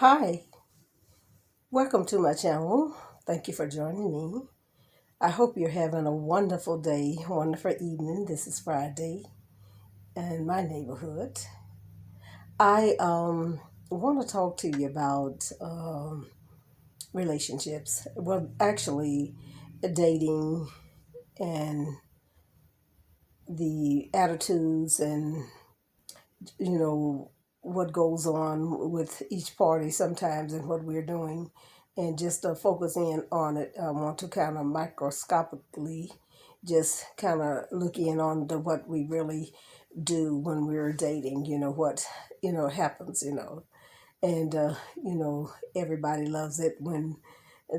Hi, welcome to my channel. Thank you for joining me. I hope you're having a wonderful day, wonderful evening. This is Friday in my neighborhood. I want to talk to you about relationships. Well, actually, dating and the attitudes and what goes on with each party sometimes and what we're doing, and just focus in on it. I want to kind of microscopically just kind of look in on what we really do when we're dating. What happens. And everybody loves it when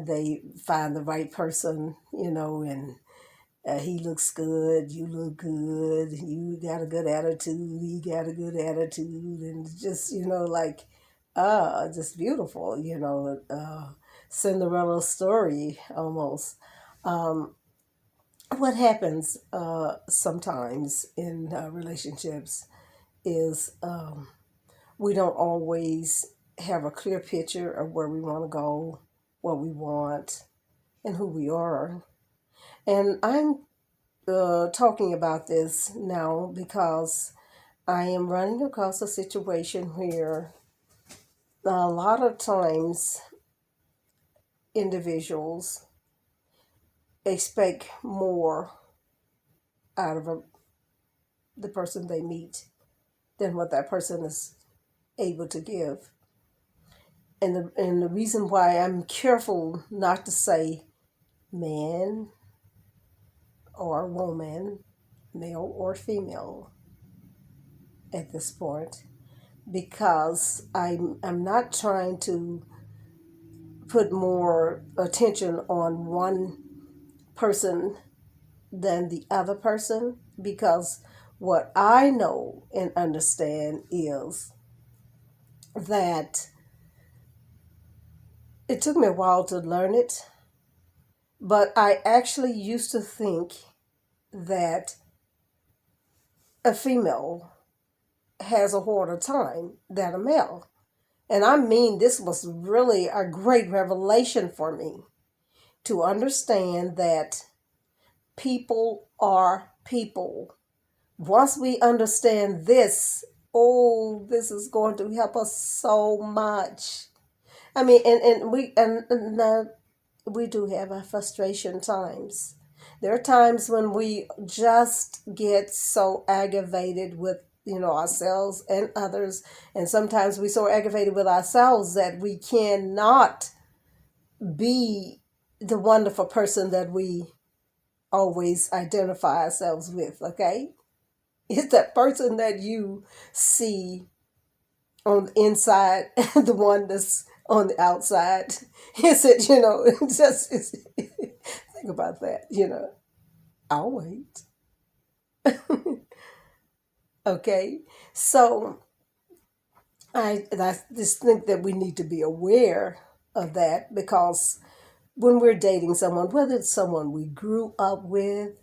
they find the right person. And he looks good, you look good, you got a good attitude, he got a good attitude, and it's just, just beautiful, Cinderella story almost. Um, what happens sometimes in relationships is we don't always have a clear picture of where we want to go, what we want, and who we are. And I'm talking about this now because I am running across a situation where a lot of times individuals expect more out of the person they meet than what that person is able to give. And the reason why I'm careful not to say man or woman, male or female at this point, because I'm not trying to put more attention on one person than the other person, because what I know and understand is that it took me a while to learn it, but I actually used to think that a female has a harder time than a male. And I mean, this was really a great revelation for me to understand that people are people. Once we understand this, oh, this is going to help us so much. I mean, and we do have our frustration times. There are times when we just get so aggravated with ourselves and others, and sometimes we're so aggravated with ourselves that we cannot be the wonderful person that we always identify ourselves with. Okay, it's that person that you see on the inside, the one that's on the outside. Is it, think about that. I'll wait. Okay. So I just think that we need to be aware of that, because when we're dating someone, whether it's someone we grew up with,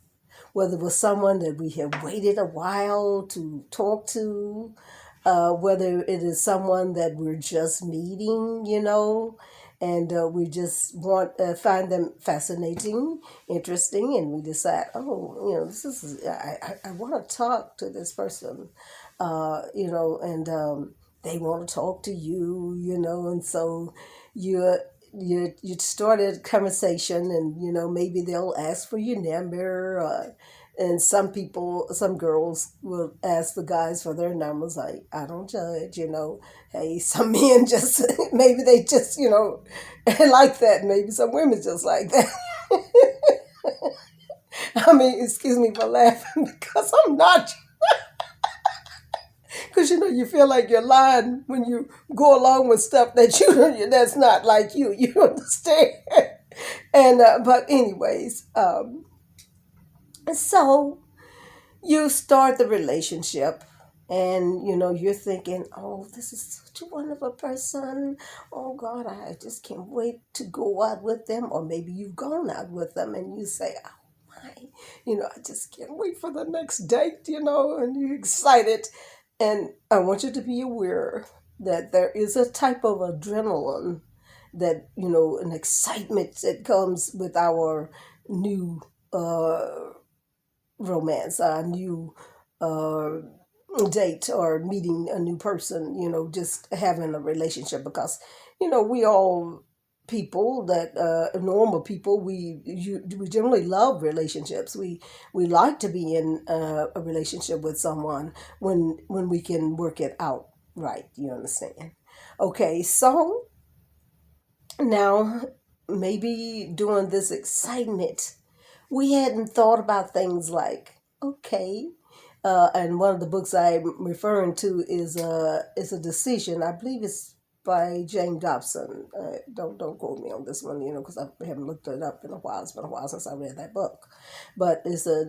whether it was someone that we have waited a while to talk to, whether it is someone that we're just meeting, and we just want find them fascinating, interesting, and we decide, oh, this is I want to talk to this person, and they want to talk to you, and so you you started a conversation, and maybe they'll ask for your number, and some girls will ask the guys for their numbers. I don't judge. Hey, some men just maybe they just like that. Maybe some women just like that. I mean, excuse me for laughing because I'm not. Because you feel like you're lying when you go along with stuff that that's not like you. You understand? And but anyways, so you start the relationship, and you're thinking, oh, this is such a wonderful person. Oh God, I just can't wait to go out with them. Or maybe you've gone out with them and you say, oh my, I just can't wait for the next date, and you're excited. And I want you to be aware that there is a type of adrenaline that, an excitement that comes with our new uh, romance, our new uh, date, or meeting a new person, just having a relationship. Because, we all people that normal people, we generally love relationships. We like to be in a relationship with someone when we can work it out right. You understand? Okay, so now maybe during this excitement, we hadn't thought about things like, okay, and one of the books I'm referring to is a decision. I believe it's by Jane Dobson. Don't quote me on this one, because I haven't looked it up in a while. It's been a while since I read that book, but it's a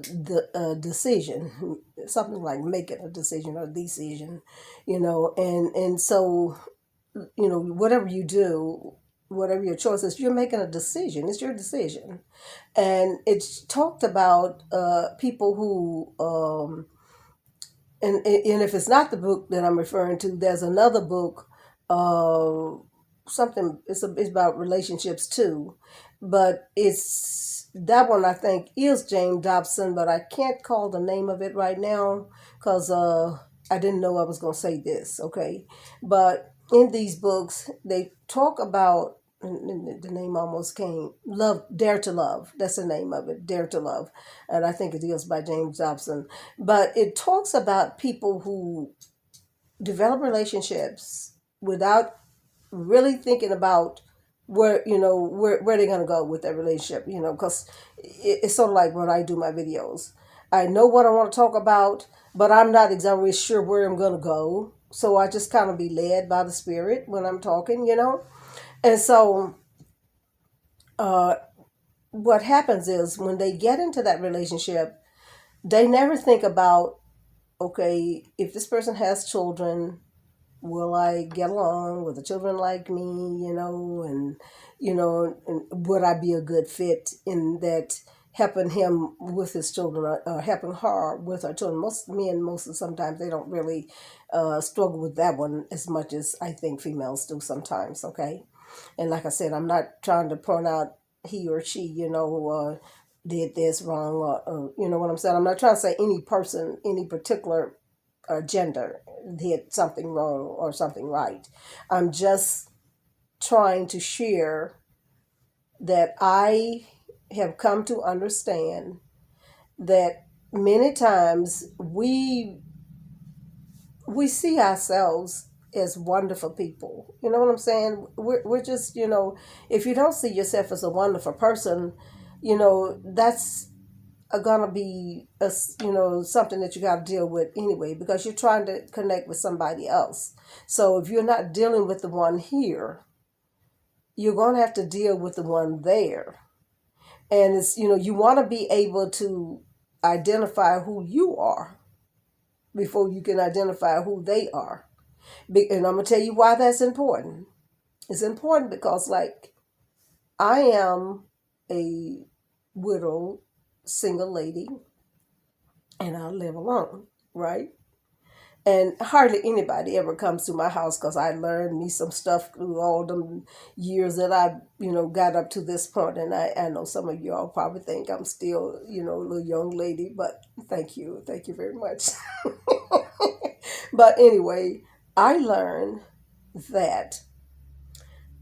decision, something like making a decision or decision, and so whatever you do, whatever your choice is, you're making a decision. It's your decision. And it's talked about people who and if it's not the book that I'm referring to, there's another book, uh, something. It's about relationships too, but it's that one I think is Jane Dobson, but I can't call the name of it right now because I didn't know I was going to say this. Okay, but in these books they talk about. And the name almost came. Love, Dare to Love. That's the name of it, Dare to Love, and I think it is by James Dobson. But it talks about people who develop relationships without really thinking about where they're gonna go with that relationship. Because it's sort of like when I do my videos. I know what I want to talk about, but I'm not exactly sure where I'm gonna go. So I just kind of be led by the spirit when I'm talking. And so uh, what happens is when they get into that relationship, they never think about, okay, if this person has children, will I get along? Will the children like me? And would I be a good fit in that, helping him with his children, or helping her with her children? Most men, most of sometimes they don't really struggle with that one as much as I think females do sometimes. Okay, and like I said, I'm not trying to point out he or she, did this wrong, or you know what I'm saying. I'm not trying to say any person, any particular gender did something wrong or something right. I'm just trying to share that I have come to understand that many times we see ourselves as wonderful people. You know what I'm saying? We're just, if you don't see yourself as a wonderful person, that's gonna be something that you got to deal with anyway, because you're trying to connect with somebody else. So if you're not dealing with the one here, you're gonna have to deal with the one there. And it's, you want to be able to identify who you are before you can identify who they are. And I'm gonna tell you why that's important. It's important because, like, I am a widow single lady, and I live alone, right? And hardly anybody ever comes to my house because I learned me some stuff through all them years that I, got up to this point. And I know some of y'all probably think I'm still, a little young lady, but thank you. Thank you very much. But anyway, I learned that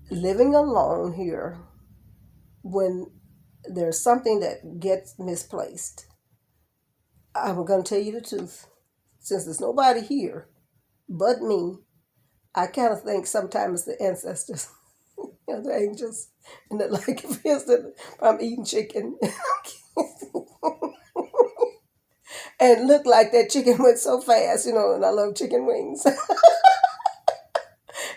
living alone here, when there's something that gets misplaced, I'm going to tell you the truth. Since there's nobody here but me, I kind of think sometimes the ancestors, the angels, and that, like, for instance, I'm eating chicken and look like that chicken went so fast, and I love chicken wings.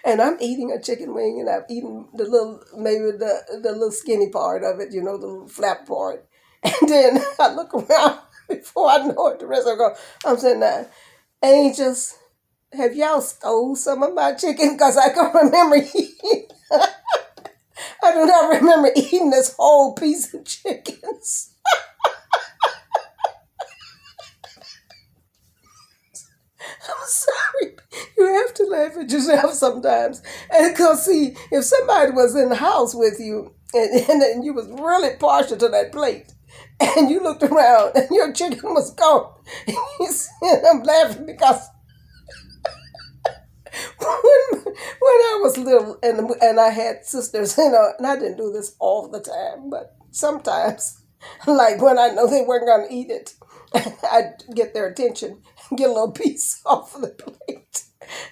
And I'm eating a chicken wing, and I've eaten the little, maybe the little skinny part of it, the little flap part. And then I look around before I know it, the rest of them go, I'm saying, now, angels, have y'all stole some of my chicken? Because I can remember eating. I do not remember eating this whole piece of chickens. I'm sorry. You have to laugh at yourself sometimes. And because, see, if somebody was in the house with you and you was really partial to that plate, and you looked around and your chicken was gone, and I'm laughing because when I was little and I had sisters, and I didn't do this all the time, but sometimes, like when I know they weren't going to eat it, I'd get their attention and get a little piece off of the plate.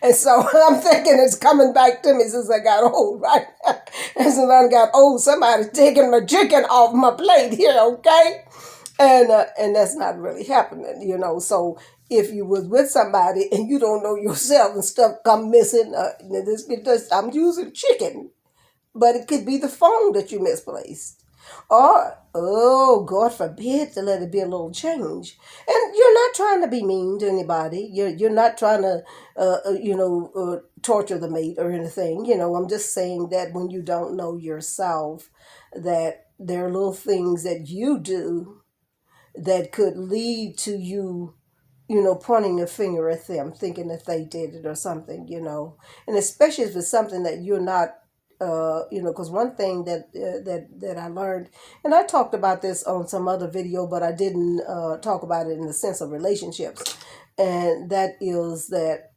And so I'm thinking it's coming back to me since I got old, right? And since I got old, somebody's taking my chicken off my plate here, okay? And that's not really happening. So if you was with somebody and you don't know yourself and stuff come missing, I'm using chicken, but it could be the phone that you misplaced. Or, oh, God forbid to let it be a little change. And you're not trying to be mean to anybody. You're not trying to, torture the mate or anything. I'm just saying that when you don't know yourself, that there are little things that you do that could lead to you, pointing a finger at them, thinking that they did it or something. And especially if it's something that you're not, because one thing that I learned, and I talked about this on some other video, but I didn't talk about it in the sense of relationships, and that is that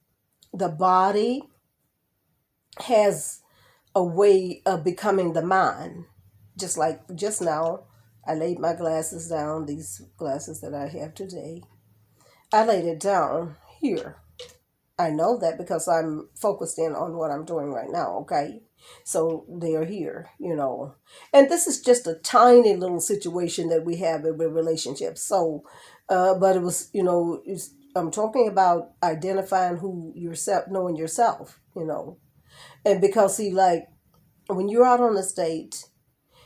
the body has a way of becoming the mind. Just like just now, I laid my glasses down, these glasses that I have today. I laid it down here. I know that because I'm focused in on what I'm doing right now, okay? So they're here. And this is just a tiny little situation that we have with relationships. So, but it was, I'm talking about identifying who yourself, knowing yourself. And because, see, like, when you're out on the date,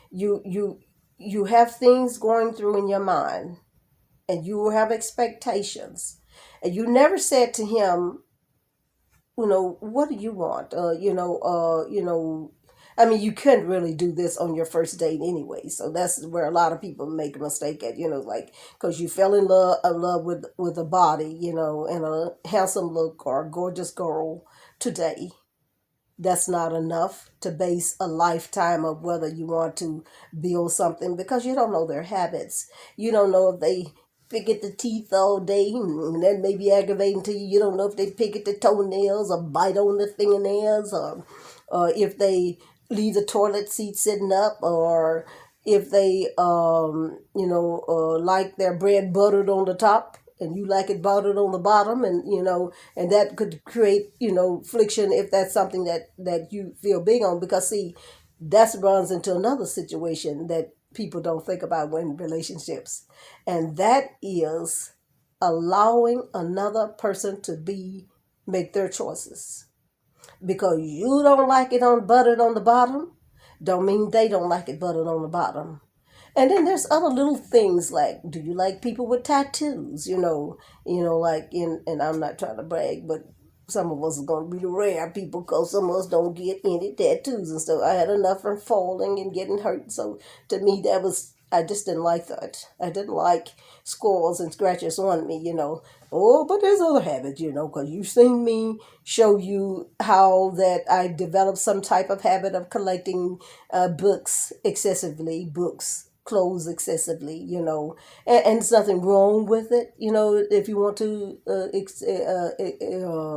you have things going through in your mind, and you have expectations, and you never said to him, what do you want? I mean, you couldn't really do this on your first date anyway. So that's where a lot of people make a mistake at, like, because you fell in love with a body, and a handsome look or a gorgeous girl today. That's not enough to base a lifetime of whether you want to build something, because you don't know their habits. You don't know if they pick at the teeth all day, and that may be aggravating to you. You don't know if they pick at the toenails or bite on the fingernails, or if they leave the toilet seat sitting up, or if they like their bread buttered on the top and you like it buttered on the bottom, and that could create friction if that's something that you feel big on, because see, that runs into another situation that people don't think about when relationships, and that is allowing another person to make their choices. Because you don't like it on buttered on the bottom, don't mean they don't like it buttered on the bottom. And then there's other little things like, do you like people with tattoos? Like, and I'm not trying to brag, but some of us are going to be the rare people, because some of us don't get any tattoos and stuff. I had enough from falling and getting hurt. So to me, I just didn't like that. I didn't like scores and scratches on me. Oh, but there's other habits, because you've seen me show you how that I developed some type of habit of collecting books excessively, clothes excessively. And there's nothing wrong with it, if you want to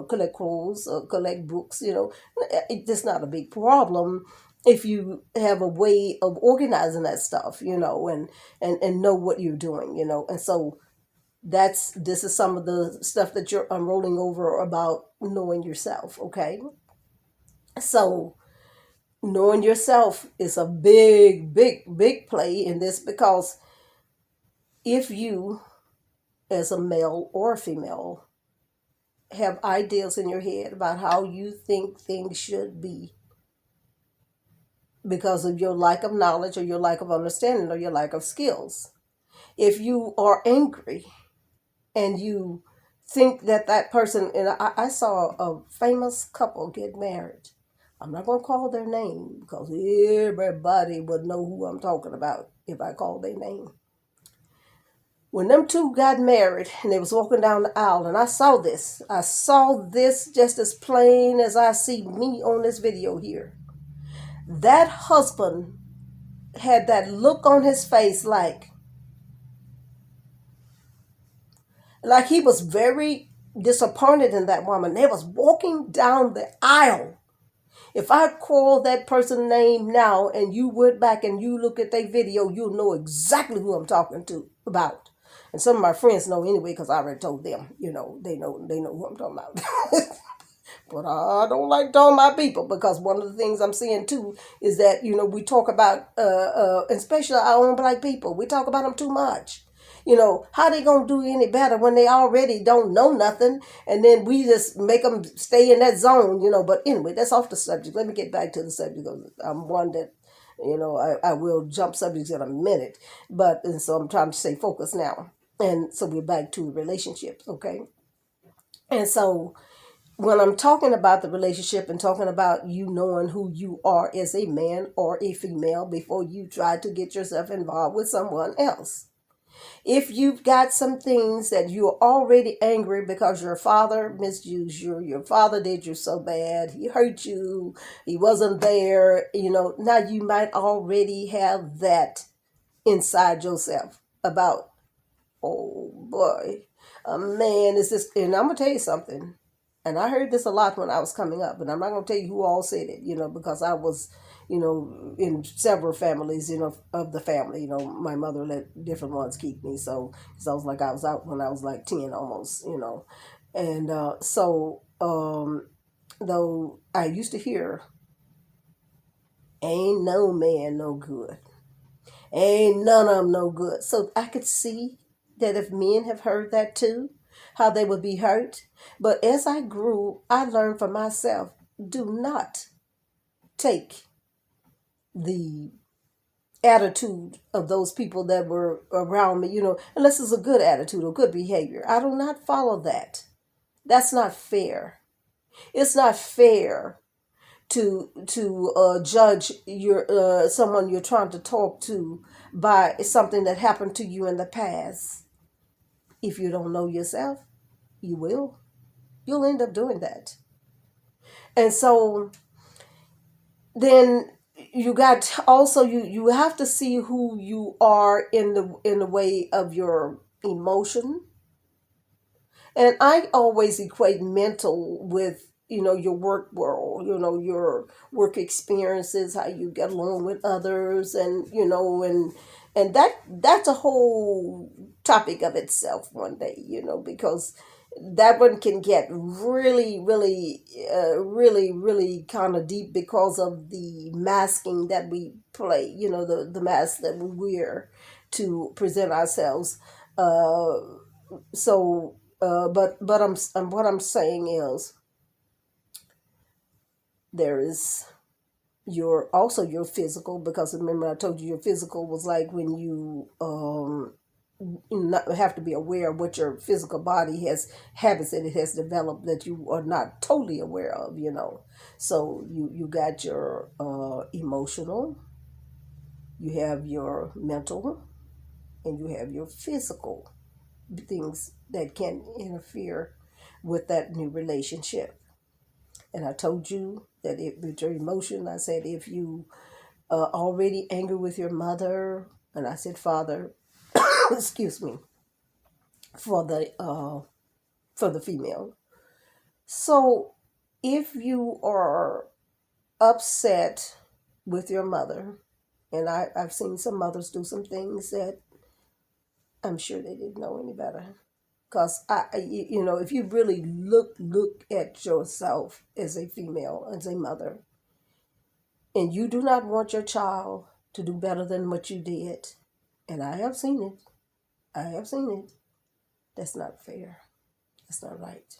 collect clothes or collect books. It's not a big problem if you have a way of organizing that stuff, and know what you're doing. And so this is some of the stuff that you're unrolling over about knowing yourself, okay? So knowing yourself is a big, big, big play in this, because if you, as a male or a female, have ideas in your head about how you think things should be because of your lack of knowledge or your lack of understanding or your lack of skills, if you are angry and you think that person, and I saw a famous couple get married. I'm not going to call their name because everybody would know who I'm talking about if I call their name. When them two got married and they was walking down the aisle, and I saw this just as plain as I see me on this video here. That husband had that look on his face like he was very disappointed in that woman. They was walking down the aisle. If I call that person's name now and you went back and you look at their video, you'll know exactly who I'm talking to about. And some of my friends know anyway because I already told them. They know who I'm talking about. But I don't like talking about people because one of the things I'm seeing too is that we talk about especially our own black people. We talk about them too much. How they gonna do any better when they already don't know nothing, and then we just make them stay in that zone. But anyway, that's off the subject. Let me get back to the subject. I'm one that I will jump subjects in a minute, but and so I'm trying to stay focused now. And so we're back to relationships, okay? And so when I'm talking about the relationship and talking about you knowing who you are as a man or a female before you try to get yourself involved with someone else. If you've got some things that you're already angry because your father misused you, your father did you so bad, he hurt you, he wasn't there, now you might already have that inside yourself about, oh boy, a man is this, and I'm gonna tell you something. And I heard this a lot when I was coming up, and I'm not gonna tell you who all said it, because I was, in several families, of the family. My mother let different ones keep me, so I was like I was out when I was like 10 almost, and though I used to hear, "Ain't no man no good." Ain't none of them no good. So I could see that if men have heard that too, how they would be hurt. But as I grew, I learned for myself, do not take the attitude of those people that were around me, unless it's a good attitude or good behavior. I do not follow that. That's not fair. It's not fair to judge your someone you're trying to talk to by something that happened to you in the past. If you don't know yourself, you'll end up doing that. And so then you got also you have to see who you are in the way of your emotion. And I always equate mental with, your work world, your work experiences, how you get along with others, and, and that's a whole topic of itself one day, because that one can get really, really, really, really kind of deep because of the masking that we play, the mask that we wear to present ourselves. But what I'm saying is there is your physical, because remember I told you your physical was like when you not have to be aware of what your physical body has habits that it has developed that you are not totally aware of. So you got your emotional, you have your mental, and you have your physical things that can interfere with that new relationship. And I told you that with your emotion, I said if you already angry with your mother, and I said father, excuse me, for the female. So if you are upset with your mother, and I've seen some mothers do some things that I'm sure they didn't know any better. Because if you really look at yourself as a female, as a mother, and you do not want your child to do better than what you did, and I have seen it, that's not fair. That's not right.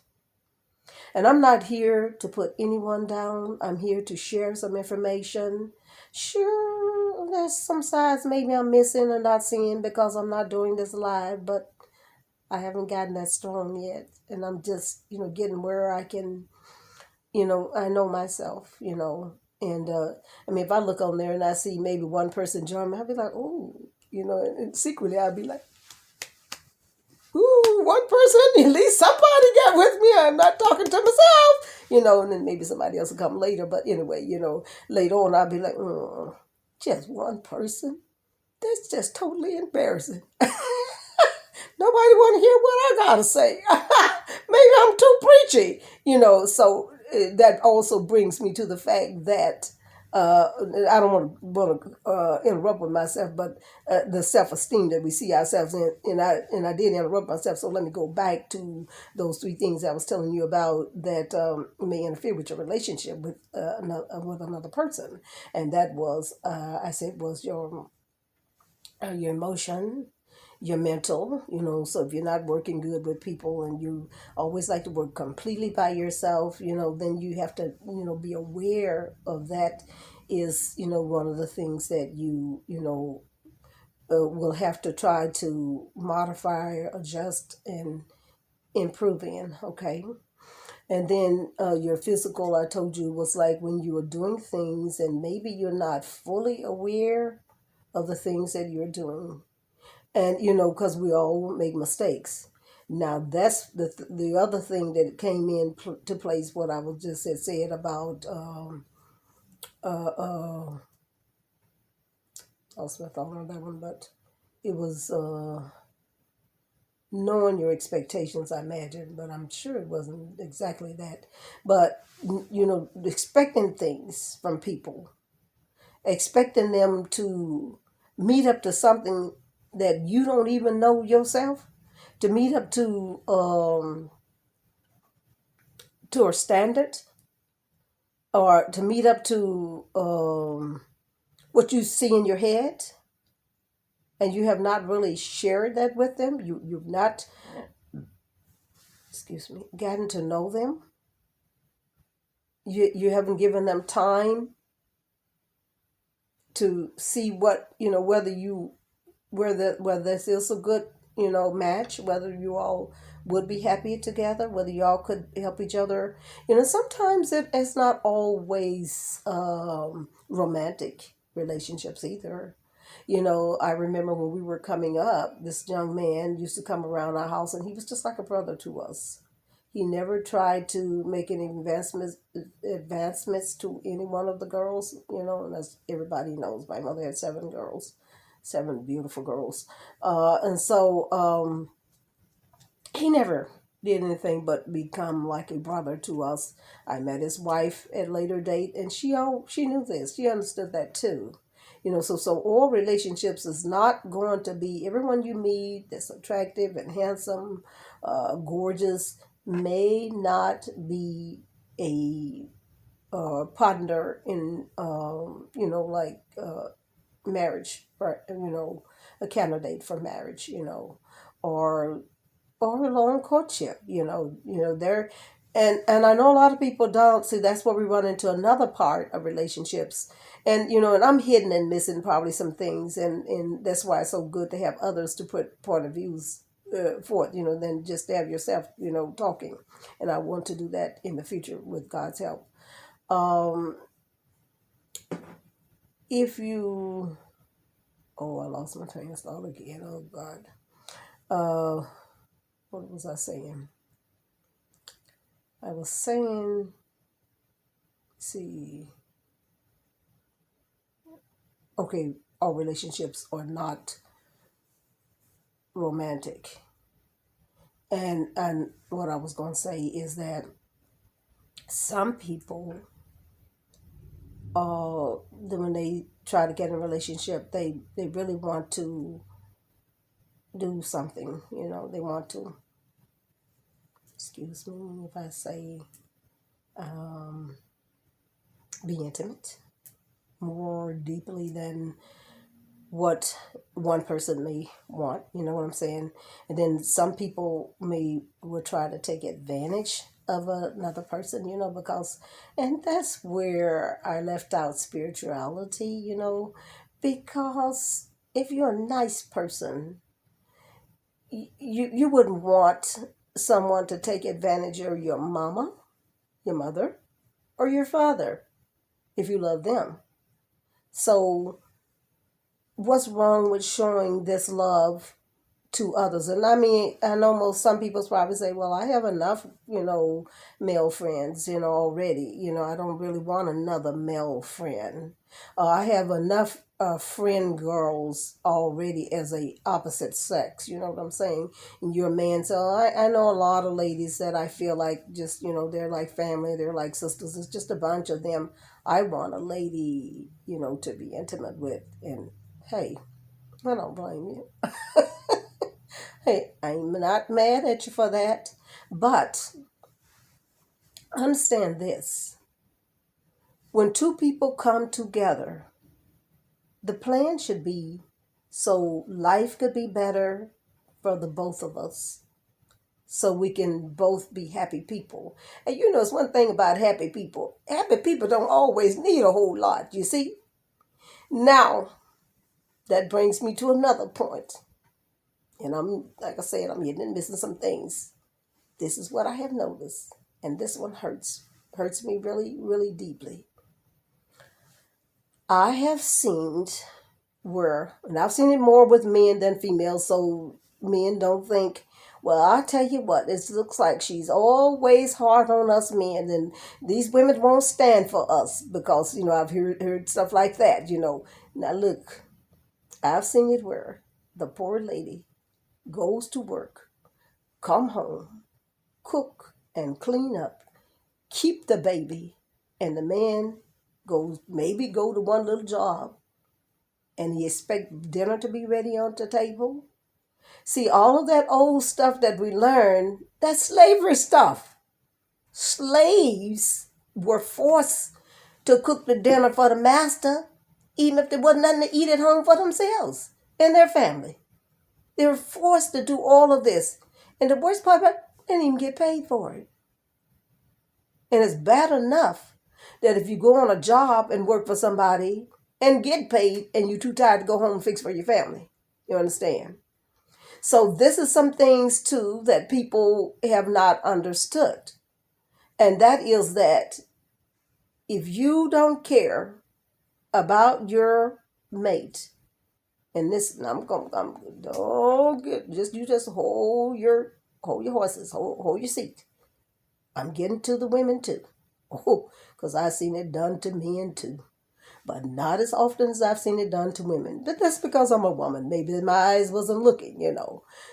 And I'm not here to put anyone down. I'm here to share some information. Sure, there's some sides maybe I'm missing and not seeing because I'm not doing this live, but I haven't gotten that strong yet. And I'm just, getting where I can, I know myself, And if I look on there and I see maybe one person join me, I'll be like, oh, and secretly I'll be like, Ooh, one person, at least somebody got with me. I'm not talking to myself, and then maybe somebody else will come later. But anyway, later on I'll be like, just one person? That's just totally embarrassing. Nobody want to hear what I gotta say. Maybe I'm too preachy, So that also brings me to the fact that uh, I don't want to interrupt with myself, but the self esteem that we see ourselves in, and I did interrupt myself. So let me go back to those three things I was telling you about that may interfere with your relationship with another person, and that was I said was your emotion, your mental, so if you're not working good with people and you always like to work completely by yourself, then you have to, be aware of that is, one of the things that will have to try to modify, adjust, and improve in, okay? And then your physical, I told you, was like when you are doing things and maybe you're not fully aware of the things that you're doing, and because we all make mistakes. Now that's the other thing that came in to place what I was just said about uh uh I lost my thought on that one, but it was knowing your expectations, I imagine, but I'm sure it wasn't exactly that. But expecting things from people, expecting them to meet up to something that you don't even know yourself, to meet up to a standard, or to meet up to what you see in your head, and you have not really shared that with them. You've not, excuse me, gotten to know them. You haven't given them time to see what, whether whether this is a good, match, whether you all would be happy together, whether y'all could help each other. Sometimes it's not always romantic relationships either. I remember when we were coming up, this young man used to come around our house and he was just like a brother to us. He never tried to make any advancements to any one of the girls, and as everybody knows, my mother had seven girls, seven beautiful girls. And so he never did anything but become like a brother to us. I met his wife at a later date, and she knew this. She understood that too. So all relationships is not going to be everyone you meet that's attractive and handsome, gorgeous, may not be a partner in, like marriage, right? A candidate for marriage, or a long courtship, there. And I know a lot of people don't see. That's where we run into another part of relationships, and and I'm hidden and missing probably some things, and that's why it's so good to have others to put point of views forth, than just to have yourself, talking. And I want to do that in the future with God's help. um if you Oh, I lost my train of thought again. Oh God. uh what was I saying? I was saying, see, okay, all relationships are not romantic. And what I was going to say is that some people, when they try to get in a relationship, they really want to do something. They want to, excuse me if I say, um, be intimate more deeply than what one person may want, you know what I'm saying? And then some people will try to take advantage of another person, because, and that's where I left out spirituality, because if you're a nice person, you wouldn't want someone to take advantage of your mama, your mother, or your father if you love them. So what's wrong with showing this love to others. And I mean, I know most some people probably say, well, I have enough, male friends, already. I don't really want another male friend. I have enough friend girls already as a opposite sex. You know what I'm saying? And you're a man. So I know a lot of ladies that I feel like just, they're like family. They're like sisters. It's just a bunch of them. I want a lady, to be intimate with. And hey, I don't blame you. Hey, I'm not mad at you for that, but understand this. When two people come together, the plan should be so life could be better for the both of us, so we can both be happy people. And it's one thing about happy people. Happy people don't always need a whole lot, you see? Now, that brings me to another point. And like I said, I'm getting and missing some things. This is what I have noticed, and this one hurts me really, really deeply. I have seen and I've seen it more with men than females, so men don't think, well, I'll tell you what, it looks like she's always hard on us men, and these women won't stand for us because, I've heard stuff like that. Now, look, I've seen it where the poor lady goes to work, come home, cook and clean up, keep the baby, and the man go to one little job, and he expect dinner to be ready on the table. See, all of that old stuff that we learned, that's slavery stuff. Slaves were forced to cook the dinner for the master, even if there wasn't nothing to eat at home for themselves and their family. They were forced to do all of this. And the worst part about it, they didn't even get paid for it. And it's bad enough that if you go on a job and work for somebody and get paid and you're too tired to go home and fix for your family. You understand? So this is some things too that people have not understood. And that is that if you don't care about your mate, and this I'm don't get just you just hold your horses, hold your seat. I'm getting to the women too. Oh, because I've seen it done to men too. But not as often as I've seen it done to women. But that's because I'm a woman. Maybe my eyes wasn't looking.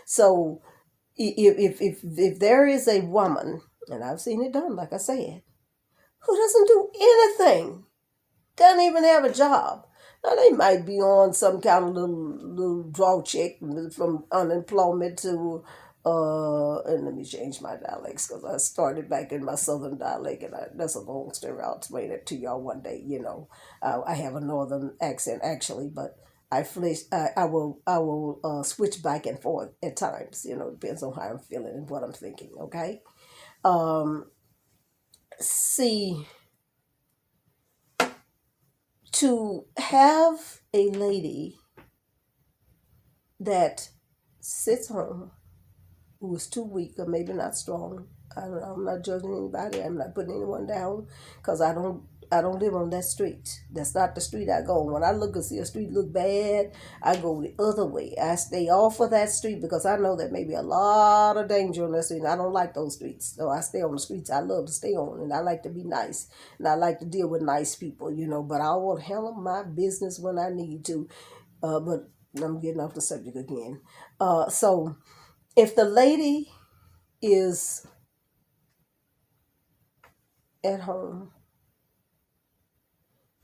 So if there is a woman, and I've seen it done, like I said, who doesn't do anything, doesn't even have a job. Now they might be on some kind of little draw check from unemployment to and let me change my dialects because I started back in my southern dialect, and that's a long story. I'll explain it to y'all one day. I have a northern accent actually, but I will switch back and forth at times. Depends on how I'm feeling and what I'm thinking. Okay. Um, See, to have a lady that sits home who is too weak or maybe not strong. I'm not judging anybody. I'm not putting anyone down because I don't live on that street. That's not the street I go on. When I look and see a street look bad, I go the other way. I stay off of that street because I know that may be a lot of danger on that street. And I don't like those streets. So I stay on the streets I love to stay on, and I like to be nice. And I like to deal with nice people. But I will handle my business when I need to. But I'm getting off the subject again. So if the lady is at home,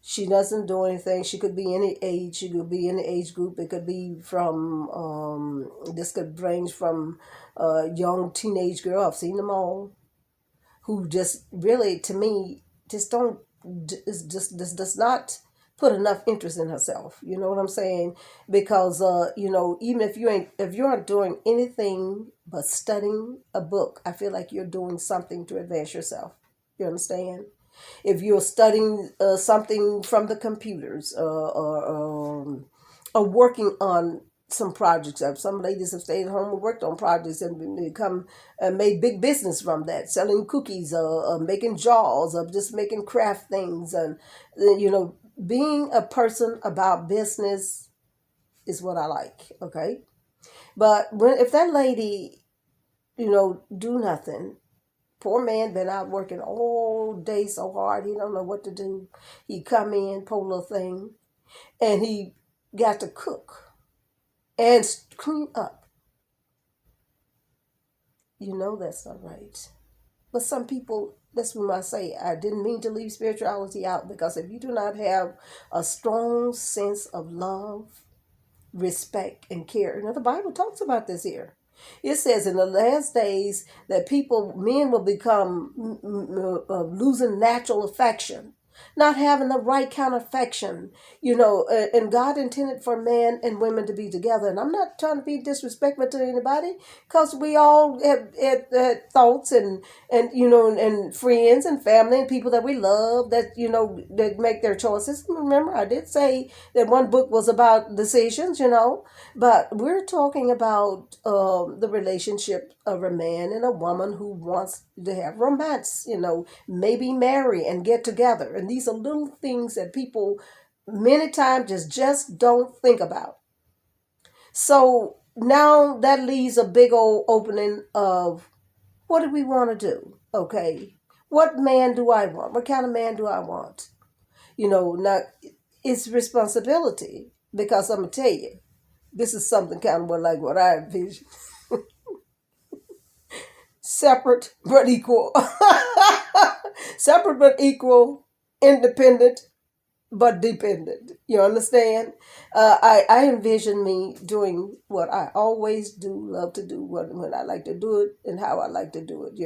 she doesn't do anything. She could be any age. She could be any age group. It could be from, this could range from a young teenage girl. I've seen them all. Who just really, to me, just don't, is just does not put enough interest in herself. You know what I'm saying? Because, even if you aren't doing anything but studying a book, I feel like you're doing something to advance yourself. You understand? If you're studying something from the computers or working on some projects. Some ladies have stayed home and worked on projects and become made big business from that, selling cookies, making jars, just making craft things, and being a person about business is what I like. Okay, But when if that lady, do nothing. Poor man been out working all day so hard, he don't know what to do. He come in, poor little thing, and he got to cook and clean up. That's not right. But some people, that's when I say I didn't mean to leave spirituality out, because if you do not have a strong sense of love, respect, and care, the Bible talks about this here. It says in the last days that men will become losing natural affection, not having the right kind of affection, and God intended for men and women to be together. And I'm not trying to be disrespectful to anybody, because we all have thoughts and friends and family and people that we love that make their choices. Remember, I did say that one book was about decisions. But we're talking about the relationship of a man and a woman who wants to have romance, maybe marry and get together. And these are little things that people many times just don't think about. So now that leaves a big old opening of, what do we want to do? Okay. What man do I want? What kind of man do I want? Now it's responsibility, because I'm going to tell you, this is something kind of like what I envision. Separate but equal. Separate but equal, independent but dependent. You understand? I envision me doing what I always do, love to do, when I like to do it and how I like to do it.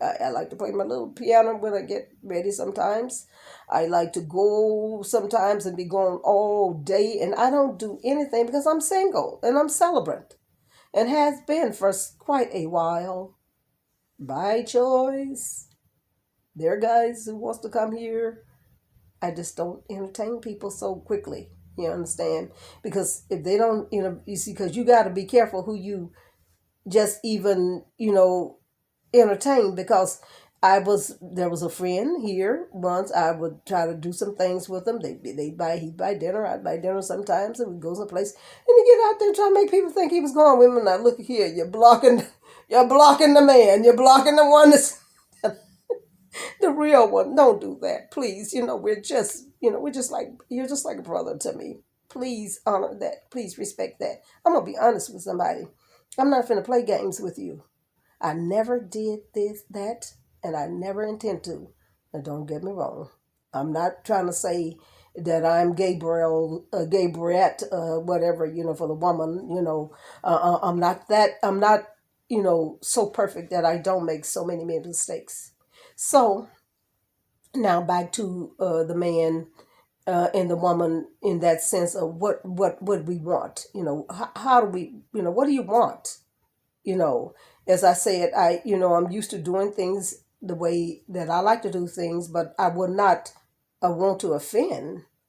I like to play my little piano when I get ready sometimes. I like to go sometimes and be going all day, and I don't do anything because I'm single and I'm celebrant and has been for quite a while, by choice. There are guys who wants to come here. I just don't entertain people so quickly. You understand? Because if they don't, you see, because you got to be careful who you just even, entertain. Because there was a friend here once. I would try to do some things with them. He'd buy dinner. I'd buy dinner sometimes, and we'd go someplace. And he'd get out there trying to make people think he was going with me. Now look here, you're blocking the man. You're blocking the one that's the real one. Don't do that, please. We're just like, you're just like a brother to me. Please honor that. Please respect that. I'm gonna be honest with somebody. I'm not finna play games with you. I never did that, and I never intend to. Now, don't get me wrong. I'm not trying to say that I'm Gabriette, whatever, for the woman, I'm not that, I'm not, so perfect that I don't make so many mistakes. So now back to the man and the woman, in that sense of what we want. How do we, what do you want? you know as I said, I'm used to doing things the way that I like to do things, but I would not want to offend.